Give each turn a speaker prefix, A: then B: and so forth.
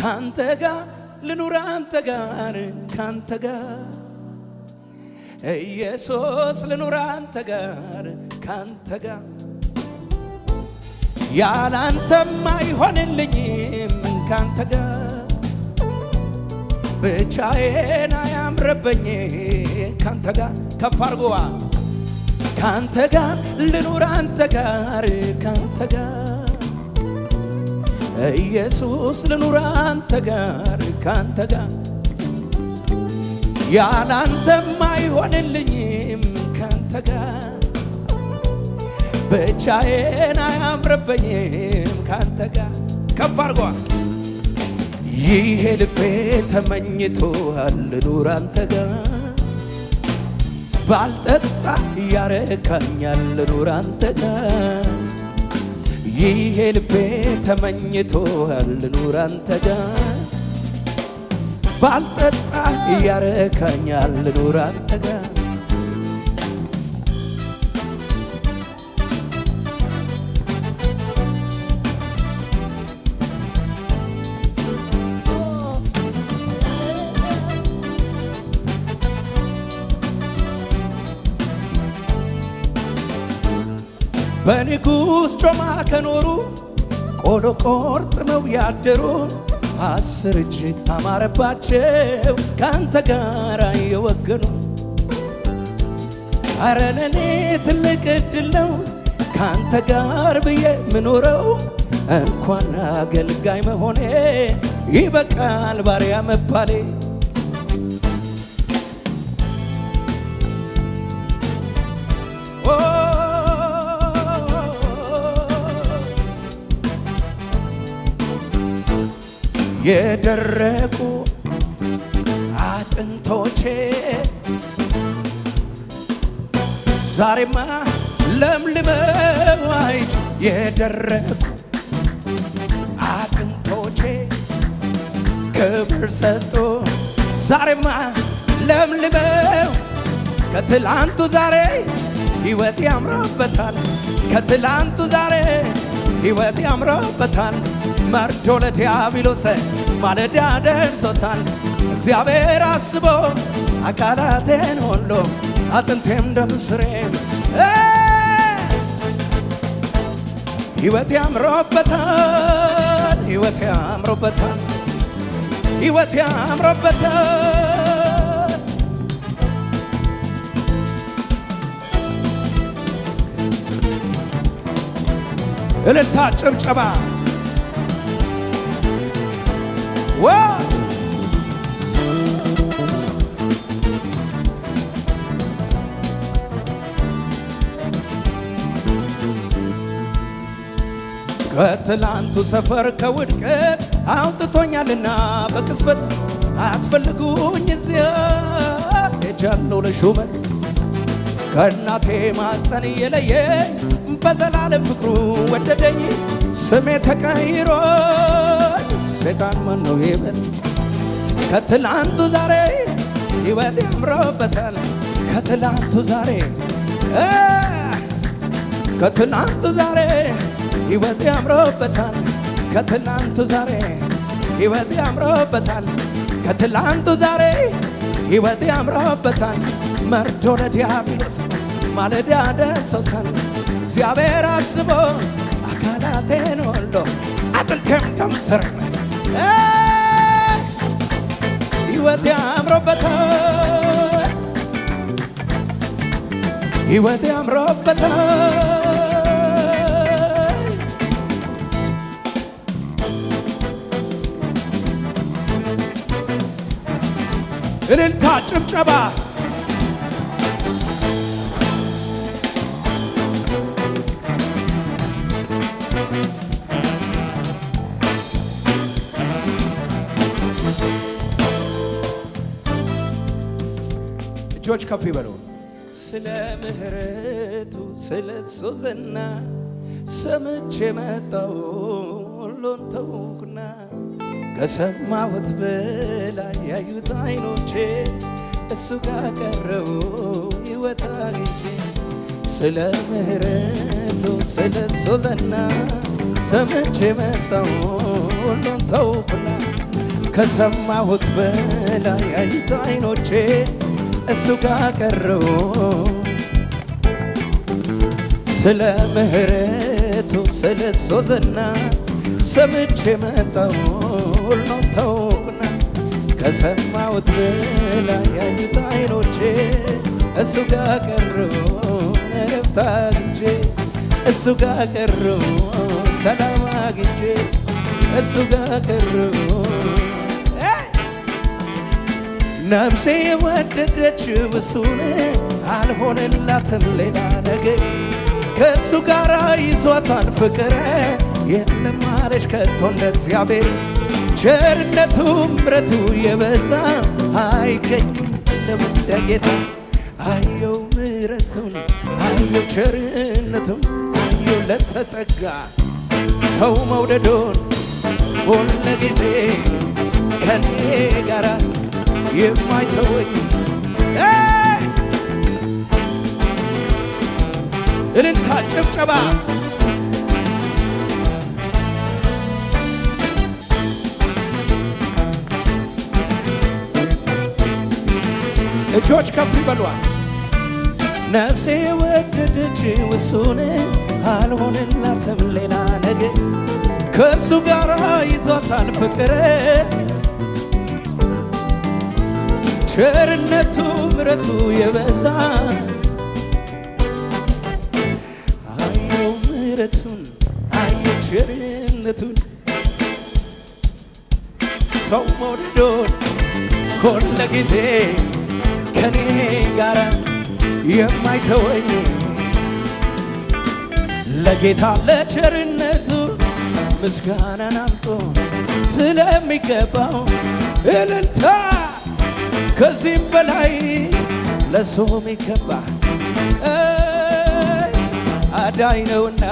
A: ካንተ ጋር ልኑር አንተ ጋር ካንተ ጋር ኢየሱስ ልኑር አንተ ጋር ካንተ ጋር ያላንተም አይሆንልኝም ካንተ ጋር ብቻዬን አያምርብኝ ካንተ ጋር ከፍ አድርጎዋ ካንተ ጋር ልኑር አንተ ጋር ካንተ ጋር ኢየሱስ ልኑር አንተ ጋር ካንተ ጋር ያላንተም አይሆንልኝም ካንተ ጋር ብቻዬን አያምርብኝም ካንተ ጋር ከፍ አድርጎዋ ይሄ ልቤ ተመኝቶሃል ልኑር አንተ ጋር ባልጠጣ ያረካኛል ልኑር አንተ ጋር ይሄ ልቤ ተመኝቶሃል ልኑር አንተ ጋር ባልጠጣ ያረካኛል ልኑር አንተ ጋር በንጉሥ ጮማ ከኖሩ ቆሎ ቆርጥመው ያደሩ 10 እጅ አማረባቸው ካንተ ጋር የወገኑ አረ ለኔ ትልቅ ዕድል ነው ካንተ ጋር ብዬ ምኖረው እንኳን አገልጋይ መሆኔ ይበቃል ባሪያ መባሌ የደረቁ አጥንቶቼ ዛሬማ ለምልመው አይች የደረቁ አጥንቶቼ ክብር ሰጡ ዛሬማ ለምልመው ከትላንቱ ዛሬ ሕይወት ያምራበታል ከትላንቱ ዛሬ ሕይወት ያምራበታል መርዶ ለዲያብሎስ ማለዳ ደርሶታል እግዚአብሔር አስቦ አካላቴን ሁሉ አጥንቴም ደም ስሬም ሕይወት ያምሮበታል ሕይወት ያምሮበታል ሕይወት ያምሮበታል እልልታ ጭብጨባ ከትላንቱ ሰፈር ከውድቀት አውጥቶኛልና በቅጽበት አትፈልጉኝ እዚያ ሄጃለሁ ለሹመት ከእናቴ ማፀን የለየኝ በዘላለም ፍቅሩ ወደደኝ ስሜ ተቀይሮ ሰይጣን ማን ነው ይበል ከትላንቱ ዛሬ ሕይወት ያምሮበታል ከትላንቱ ዛሬ ከትላንቱ ዛሬ ሕይወት ያምሮበታል ከትላንቱ ዛሬ ሕይወት ያምሮበታል ከትላንቱ ዛሬ ሕይወት ያምሮበታል መርዶ ለዲያብሎስ ማለዳ ደርሶታል እግዚአብሔር አስቦ አካላቴን ሁሉ አጥንቴም ደም ስር ሕይወት ያምሮበታል ሕይወት ያምሮበታል እልልታ ጭብጨባ እጆች ከፍ ይበሉ ስለ ምህረቱ ስለ እሱ ዝና ሰምቼ መጣሁ ሁሉን ተውኩና ከሰማሁት በላይ ያዩት አይኖቼ እሱ ጋር ቀረው ሕይወት አግኝቼ ስለ ምህረቱ ስለ እሱ ዝና ሰምቼ መጣሁ ሁሉን ተውኩና ከሰማሁት በላይ ያዩት አይኖቼ እሱ ጋር ቀረው ስለ ምሕረቱ ስለ እሱ ዝና ሰምቼ መጣሁ ሁሉም ተውኩና ከሰማሁት በላይ ያዩት አይኖቼ እሱ ጋር ቀረው እረፍት አግኝቼ እሱ ጋር ቀረው ሰላም አግኝቼ እሱ ጋር ቀረው ነፍሴ የወደደችው እሱን አልሆነላትም ሌላ ነገር ከእሱ ጋር ይዟታል ፍቅር የለም አለች ከቶ እንደ እግዚአብሔር ቸርነቱ ምሕረቱ የበዛ አይገኝም እንደ ጌታ አየው ምሕረቱን አየው ቸርነቱን አየው ለተጠጋ ሰው መውደዱን ሁል ጊዜ ከኔ ጋራ የማይተወኝ እልልታ ጭብጨባ እጆች ከፍ ይበሏል ነፍሴ የወደደችው እሱን አልሆነላትም ሌላ ነገር ከእሱ ጋር ይዟታል ፍቅር ቸርነቱ ምሕረቱ የበዛ አየው ምሕረቱን አየው ቸርነቱን ሰው መውደዱን ሁል ጊዜ ከኔ ጋር የማይተወኝ ለጌታ ለቸርነቱ ምስጋናን አምጡ ስለሚገባው እልልታ ከዚህም በላይ ለሱ የሚገባ አዳኝ ነውና